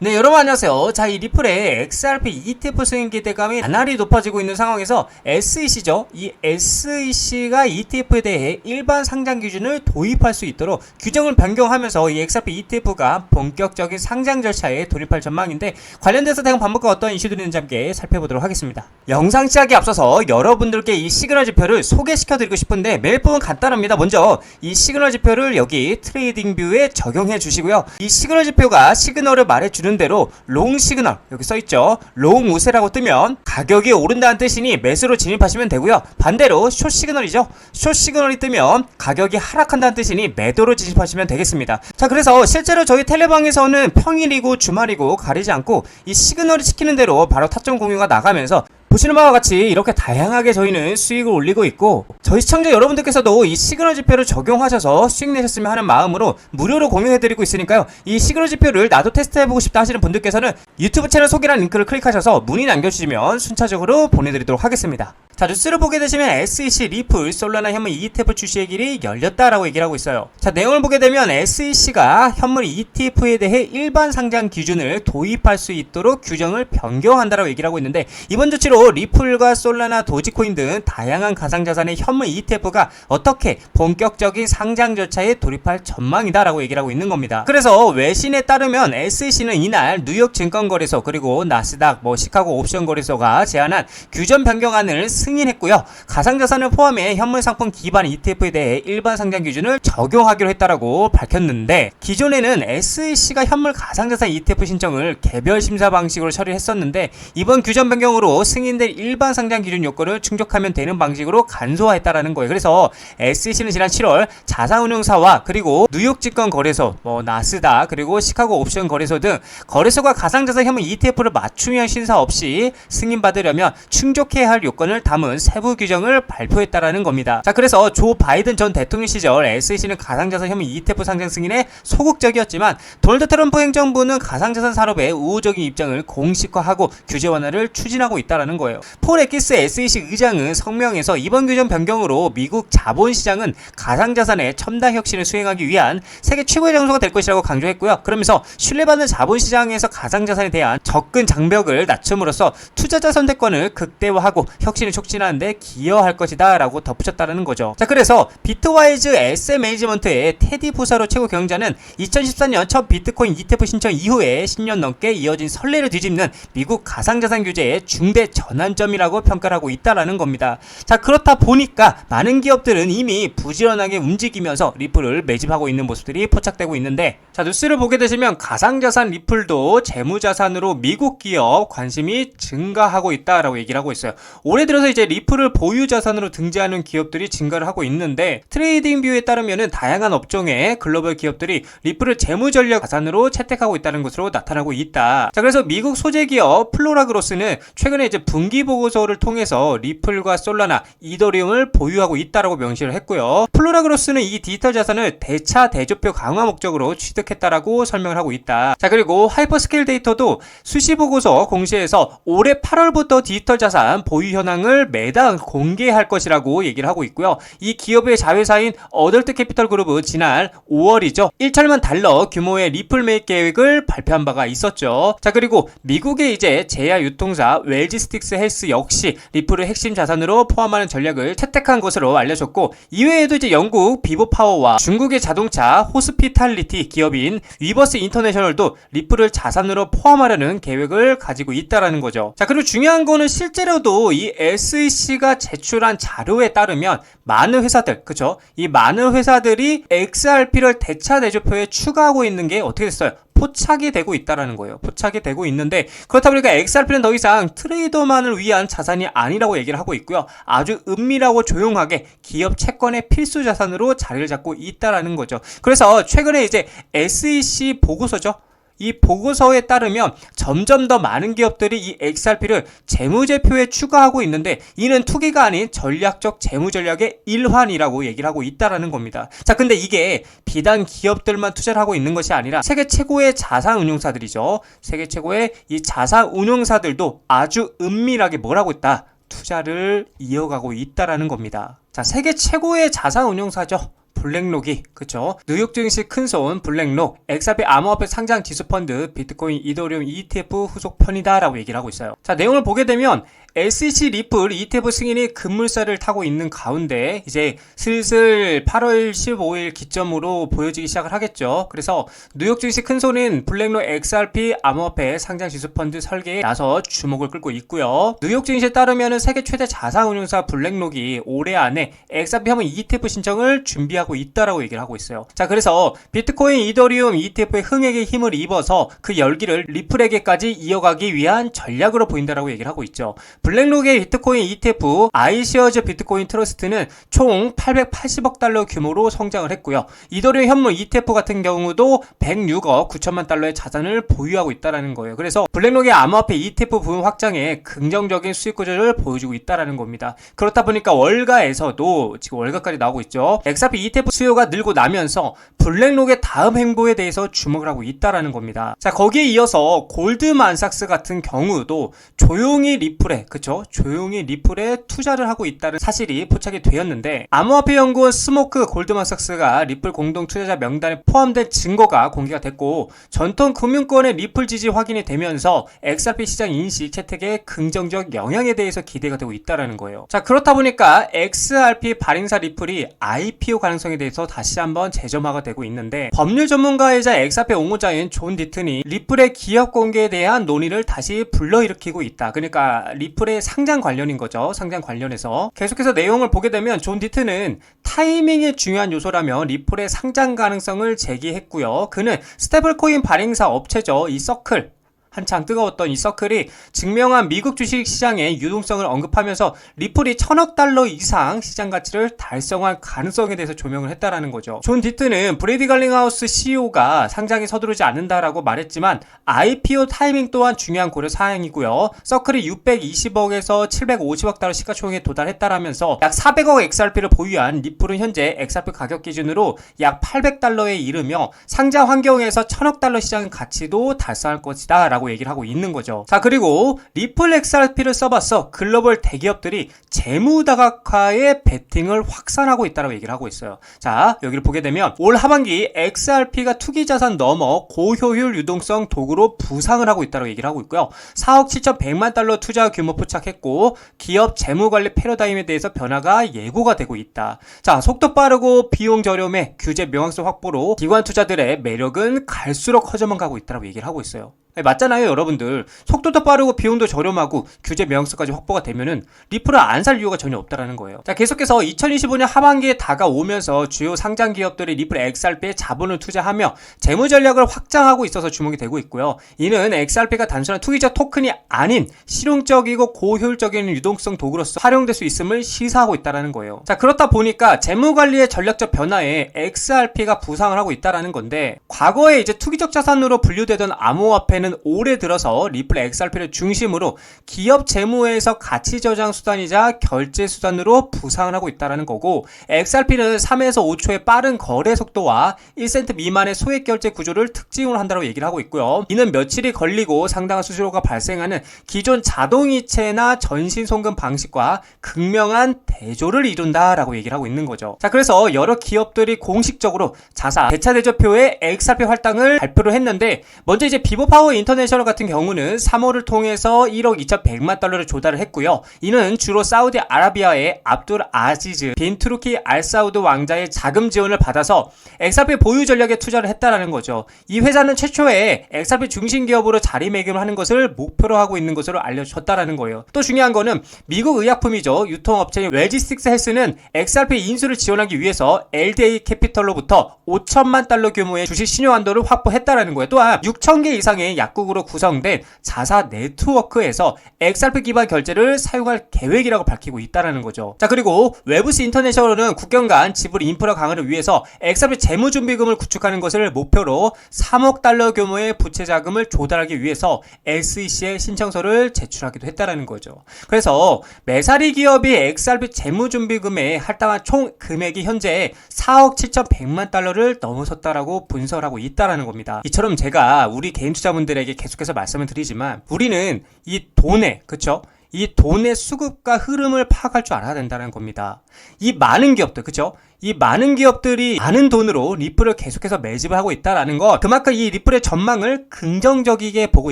네, 여러분 안녕하세요. 자, 이 리플의 XRP ETF 수익 기대감이 나날이 높아지고 있는 상황에서 SEC죠. 이 SEC가 ETF에 대해 일반 상장 기준을 도입할 수 있도록 규정을 변경하면서 이 XRP ETF가 본격적인 상장 절차에 돌입할 전망인데, 관련돼서 대응 방법과 어떤 이슈들이 있는지 함께 살펴보도록 하겠습니다. 영상 시작에 앞서서 여러분들께 이 시그널 지표를 소개시켜드리고 싶은데, 매일 부분 간단합니다. 먼저 이 시그널 지표를 여기 트레이딩 뷰에 적용해 주시고요. 이 시그널 지표가 시그널을 말해주는 대로 롱 시그널 여기 써있죠. 롱 우세라고 뜨면 가격이 오른다는 뜻이니 매수로 진입하시면 되고요. 반대로 숏 시그널이죠. 숏 시그널이 뜨면 가격이 하락한다는 뜻이니 매도로 진입하시면 되겠습니다. 자, 그래서 실제로 저희 텔레방에서는 평일이고 주말이고 가리지 않고 이 시그널이 시키는 대로 바로 타점 공유가 나가면서 보시는 바와 같이 이렇게 다양하게 저희는 수익을 올리고 있고, 저희 시청자 여러분들께서도 이 시그널 지표를 적용하셔서 수익 내셨으면 하는 마음으로 무료로 공유해드리고 있으니까요. 이 시그널 지표를 나도 테스트해보고 싶다 하시는 분들께서는 유튜브 채널 소개란 링크를 클릭하셔서 문의 남겨주시면 순차적으로 보내드리도록 하겠습니다. 자, 뉴스를 보게 되시면 SEC 리플 솔라나 현물 ETF 출시의 길이 열렸다라고 얘기를 하고 있어요. 자, 내용을 보게 되면 SEC가 현물 ETF에 대해 일반 상장 기준을 도입할 수 있도록 규정을 변경한다라고 얘기를 하고 있는데, 이번 조치로 리플과 솔라나, 도지코인 등 다양한 가상자산의 현물 ETF가 어떻게 본격적인 상장 절차에 돌입할 전망이다라고 얘기를 하고 있는 겁니다. 그래서 외신에 따르면 SEC는 이날 뉴욕 증권거래소 그리고 나스닥, 시카고 옵션 거래소가 제안한 규정 변경안을 승인했고요. 가상자산을 포함해 현물 상품 기반 ETF에 대해 일반 상장 기준을 적용하기로 했다라고 밝혔는데, 기존에는 SEC가 현물 가상자산 ETF 신청을 개별 심사 방식으로 처리했었는데, 이번 규정 변경으로 승인된 일반 상장 기준 요건을 충족하면 되는 방식으로 간소화했다라는 거예요. 그래서 SEC는 지난 7월 자산운용사와 그리고 뉴욕 증권 거래소, 나스닥 그리고 시카고 옵션 거래소 등 거래소가 가상자산 현물 ETF를 맞춤형 심사 없이 승인받으려면 충족해야 할 요건을 담은 세부 규정을 발표했다라는 겁니다. 자, 그래서 조 바이든 전 대통령 시절 SEC는 가상자산 현물 ETF 상장 승인에 소극적이었지만, 도널드 트럼프 행정부는 가상자산 산업의 우호적인 입장을 공식화하고 규제 완화를 추진하고 있다라는 거예요. 폴 애키스 SEC 의장은 성명에서 이번 규정 변경으로 미국 자본시장은 가상자산의 첨단 혁신을 수행하기 위한 세계 최고의 장소가 될 것이라고 강조했고요. 그러면서 신뢰받는 자본시장에서 가상자산에 대한 접근 장벽을 낮춤으로써 투자자 선택권을 극대화하고 혁신을 촉진하는 데 기여할 것이다 라고 덧붙였다는 거죠. 자, 그래서 비트와이즈 SM 매니지먼트의 테디 부사로 최고 경영자는 2014년 첫 비트코인 ETF 신청 이후에 10년 넘게 이어진 선례를 뒤집는 미국 가상자산 규제의 중대 전환점이라고 평가를 하고 있다라는 겁니다. 자, 그렇다 보니까 많은 기업들은 이미 부지런하게 움직이면서 리플을 매집하고 있는 모습들이 포착되고 있는데, 자, 뉴스를 보게 되시면 가상자산 리플도 재무자산으로 미국 기업 관심이 증가하고 있다라고 얘기를 하고 있어요. 올해 들어서 이제 리플을 보유자산으로 등재하는 기업들이 증가를 하고 있는데, 트레이딩 뷰에 따르면은 다양한 업종의 글로벌 기업들이 리플을 재무전략 자산으로 채택하고 있다는 것으로 나타나고 있다. 자, 그래서 미국 소재 기업 플로라그로스는 최근에 이제 분기 보고서를 통해서 리플과 솔라나, 이더리움을 보유하고 있다라고 명시를 했고요. 플로라그로스는 이 디지털 자산을 대차 대조표 강화 목적으로 취득했다라고 설명을 하고 있다. 자, 그리고 하이퍼스케일 데이터도 수시 보고서 공시에서 올해 8월부터 디지털 자산 보유 현황을 매달 공개할 것이라고 얘기를 하고 있고요. 이 기업의 자회사인 어덜트 캐피털 그룹은 지난 5월이죠. 1천만 달러 규모의 리플 매입 계획을 발표한 바가 있었죠. 자, 그리고 미국의 이제 제야 유통사 웰지스틱스 헬스 역시 리플을 핵심 자산으로 포함하는 전략을 채택한 것으로 알려졌고, 이외에도 이제 영국 비보파워와 중국의 자동차 호스피탈리티 기업인 위버스 인터내셔널도 리플을 자산으로 포함하려는 계획을 가지고 있다라는 거죠. 자, 그리고 중요한 거는 실제로도 이 SEC가 제출한 자료에 따르면 많은 회사들, 그쵸? 이 많은 회사들이 XRP를 대차 대조표에 추가하고 있는 게 어떻게 됐어요? 포착이 되고 있다라는 거예요. 포착이 되고 있는데, 그렇다 보니까 XRP는 더 이상 트레이더만을 위한 자산이 아니라고 얘기를 하고 있고요. 아주 은밀하고 조용하게 기업 채권의 필수 자산으로 자리를 잡고 있다라는 거죠. 그래서 최근에 이제 SEC 보고서죠. 이 보고서에 따르면 점점 더 많은 기업들이 이 XRP를 재무제표에 추가하고 있는데, 이는 투기가 아닌 전략적 재무전략의 일환이라고 얘기를 하고 있다라는 겁니다. 자, 근데 이게 비단 기업들만 투자를 하고 있는 것이 아니라 세계 최고의 자산운용사들이죠. 세계 최고의 이 자산운용사들도 아주 은밀하게 뭘 하고 있다? 투자를 이어가고 있다라는 겁니다. 자, 세계 최고의 자산운용사죠. 블랙록이 그쵸? 뉴욕 증시 큰손 블랙록 XRP 암호화폐 상장 지수펀드 비트코인 이더리움 ETF 후속 편이다라고 얘기를 하고 있어요. 자, 내용을 보게 되면 SEC 리플 ETF 승인이 급물살을 타고 있는 가운데 이제 슬슬 8월 15일 기점으로 보여지기 시작을 하겠죠. 그래서 뉴욕 증시 큰손인 블랙록 XRP 암호화폐 상장 지수펀드 설계에 나서 주목을 끌고 있고요. 뉴욕 증시에 따르면 세계 최대 자산운용사 블랙록이 올해 안에 XRP 한번 ETF 신청을 준비하고 있다라고 얘기를 하고 있어요. 자, 그래서 비트코인 이더리움 ETF의 흥행에 힘을 입어서 그 열기를 리플에게까지 이어가기 위한 전략으로 보인다라고 얘기를 하고 있죠. 블랙록의 비트코인 ETF 아이시어즈 비트코인 트러스트는 총 880억 달러 규모로 성장을 했고요. 이더리움 현물 ETF 같은 경우도 106억 9천만 달러의 자산을 보유하고 있다는 거예요. 그래서 블랙록의 암호화폐 ETF 부분 확장에 긍정적인 수익 구조를 보여주고 있다는 겁니다. 그렇다 보니까 월가에서도 지금 월가까지 나오고 있죠. XRP ETF 수요가 늘고 나면서 블랙록의 다음 행보에 대해서 주목을 하고 있다는 겁니다. 자, 거기에 이어서 골드만삭스 같은 경우도 조용히 리플에 그쵸? 조용히 리플에 투자를 하고 있다는 사실이 포착이 되었는데 암호화폐 연구원 스모크 골드만삭스가 리플 공동 투자자 명단에 포함된 증거가 공개가 됐고 전통 금융권의 리플 지지 확인이 되면서 XRP 시장 인식 채택에 긍정적 영향에 대해서 기대가 되고 있다는 거예요. 자, 그렇다 보니까 XRP 발행사 리플이 IPO 가능성에 대해서 다시 한번 재점화가 되고 있는데 법률 전문가이자 XRP 옹호자인 존 디튼이 리플의 기업 공개에 대한 논의를 다시 불러일으키고 있다. 그러니까 리플의 상장 관련인 거죠. 상장 관련해서 계속해서 내용을 보게 되면 존 디튼은 타이밍이 중요한 요소라면 리플의 상장 가능성을 제기했고요. 그는 스테이블코인 발행사 업체죠. 이 서클 한창 뜨거웠던 이 서클이 증명한 미국 주식시장의 유동성을 언급하면서 리플이 1000억 달러 이상 시장 가치를 달성할 가능성에 대해서 조명을 했다라는 거죠. 존 디튼은 브래디 갈링하우스 CEO가 상장에 서두르지 않는다라고 말했지만 IPO 타이밍 또한 중요한 고려 사항이고요. 서클이 620억에서 750억 달러 시가총액에 도달했다라면서 약 400억 XRP를 보유한 리플은 현재 XRP 가격 기준으로 약 800달러에 이르며 상장 환경에서 1000억 달러 시장 가치도 달성할 것이다 라고 얘기를 하고 있는 거죠. 자, 그리고 리플 XRP를 써봤어 글로벌 대기업들이 재무다각화에 베팅을 확산하고 있다고 얘기를 하고 있어요. 자, 여기를 보게 되면 올 하반기 XRP가 투기자산 넘어 고효율 유동성 도구로 부상을 하고 있다고 얘기를 하고 있고요. 4억 7,100만 달러 투자 규모 포착했고 기업 재무관리 패러다임에 대해서 변화가 예고가 되고 있다. 자, 속도 빠르고 비용 저렴해 규제 명확성 확보로 기관 투자들의 매력은 갈수록 커져만 가고 있다고 얘기를 하고 있어요. 맞잖아요, 여러분들. 속도도 빠르고 비용도 저렴하고 규제 명확성까지 확보가 되면은 리플을 안 살 이유가 전혀 없다라는 거예요. 자, 계속해서 2025년 하반기에 다가오면서 주요 상장 기업들이 리플 XRP에 자본을 투자하며 재무 전략을 확장하고 있어서 주목이 되고 있고요. 이는 XRP가 단순한 투기적 토큰이 아닌 실용적이고 고효율적인 유동성 도구로서 활용될 수 있음을 시사하고 있다라는 거예요. 자, 그렇다 보니까 재무 관리의 전략적 변화에 XRP가 부상을 하고 있다라는 건데 과거에 이제 투기적 자산으로 분류되던 암호화폐는 올해 들어서 리플 XRP를 중심으로 기업 재무에서 가치 저장 수단이자 결제 수단으로 부상을 하고 있다는 거고 XRP는 3에서 5초의 빠른 거래 속도와 1센트 미만의 소액 결제 구조를 특징으로 한다고 얘기를 하고 있고요. 이는 며칠이 걸리고 상당한 수수료가 발생하는 기존 자동이체나 전신송금 방식과 극명한 대조를 이룬다라고 얘기를 하고 있는 거죠. 자, 그래서 여러 기업들이 공식적으로 자사 대차 대조표의 XRP 할당을 발표를 했는데 먼저 이제 비보파워 인터내셔널 같은 경우는 3월을 통해서 1억 2,100만 달러를 조달을 했고요. 이는 주로 사우디아라비아의 압둘 아지즈 빈 투르키 알사우드 왕자의 자금 지원을 받아서 XRP 보유 전략에 투자를 했다라는 거죠. 이 회사는 최초에 XRP 중심 기업으로 자리매김을 하는 것을 목표로 하고 있는 것으로 알려졌다라는 거예요. 또 중요한 거는 미국 의약품이죠. 유통업체인 웰지스틱스 헬스는 XRP 인수를 지원하기 위해서 LDA 캐피털로부터 5천만 달러 규모의 주식 신용 한도를 확보했다라는 거예요. 또한 6,000개 이상의 약국으로 구성된 자사 네트워크에서 XRP 기반 결제를 사용할 계획이라고 밝히고 있다는 거죠. 자, 그리고 웨브스 인터내셔널은 국경 간 지불 인프라 강화를 위해서 XRP 재무준비금을 구축하는 것을 목표로 3억 달러 규모의 부채 자금을 조달하기 위해서 SEC에 신청서를 제출하기도 했다는 거죠. 그래서 매사리 기업이 XRP 재무준비금에 할당한 총 금액이 현재 4억 7,100만 달러를 넘어섰다라고 분석하고 있다는 겁니다. 이처럼 제가 우리 개인 투자분들에게 계속해서 말씀을 드리지만 우리는 이 돈에, 그쵸? 이 돈의 수급과 흐름을 파악할 줄 알아야 된다는 겁니다. 이 많은 기업들, 그쵸? 이 많은 기업들이 많은 돈으로 리플을 계속해서 매집을 하고 있다라는 것, 그만큼 이 리플의 전망을 긍정적이게 보고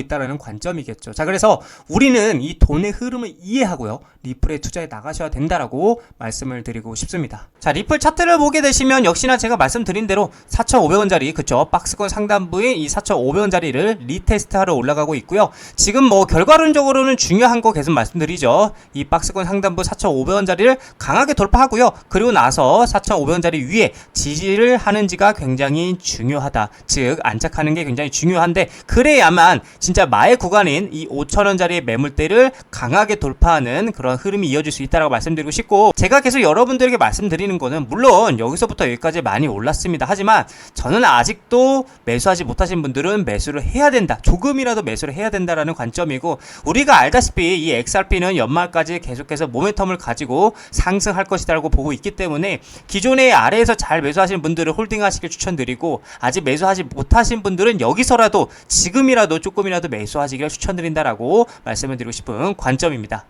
있다라는 관점이겠죠. 자, 그래서 우리는 이 돈의 흐름을 이해하고요, 리플에 투자해 나가셔야 된다라고 말씀을 드리고 싶습니다. 자, 리플 차트를 보게 되시면 역시나 제가 말씀드린 대로 4,500원짜리, 그쵸, 박스권 상단부에 이 4,500원짜리를 리테스트하러 올라가고 있고요. 지금 뭐 결과론적으로는 중요한 거 계속 말씀드리죠. 이 박스권 상단부 4,500원짜리를 강하게 돌파하고요. 그리고 나서 4,500원짜리 위에 지지를 하는지가 굉장히 중요하다. 즉 안착하는 게 굉장히 중요한데, 그래야만 진짜 마의 구간인 이 5,000원짜리 매물대를 강하게 돌파하는 그런 흐름이 이어질 수 있다고 말씀드리고 싶고, 제가 계속 여러분들에게 말씀드리는 거는 물론 여기서부터 여기까지 많이 올랐습니다. 하지만 저는 아직도 매수하지 못하신 분들은 매수를 해야 된다, 조금이라도 매수를 해야 된다라는 관점이고, 우리가 알다시피 이 XRP는 연말까지 계속해서 모멘텀을 가지고 상승할 것이라고 보고 있기 때문에 기존의 아래에서 잘 매수하신 분들은 홀딩하시길 추천드리고, 아직 매수하지 못하신 분들은 여기서라도 지금이라도 조금이라도 매수하시길 추천드린다라고 말씀을 드리고 싶은 관점입니다.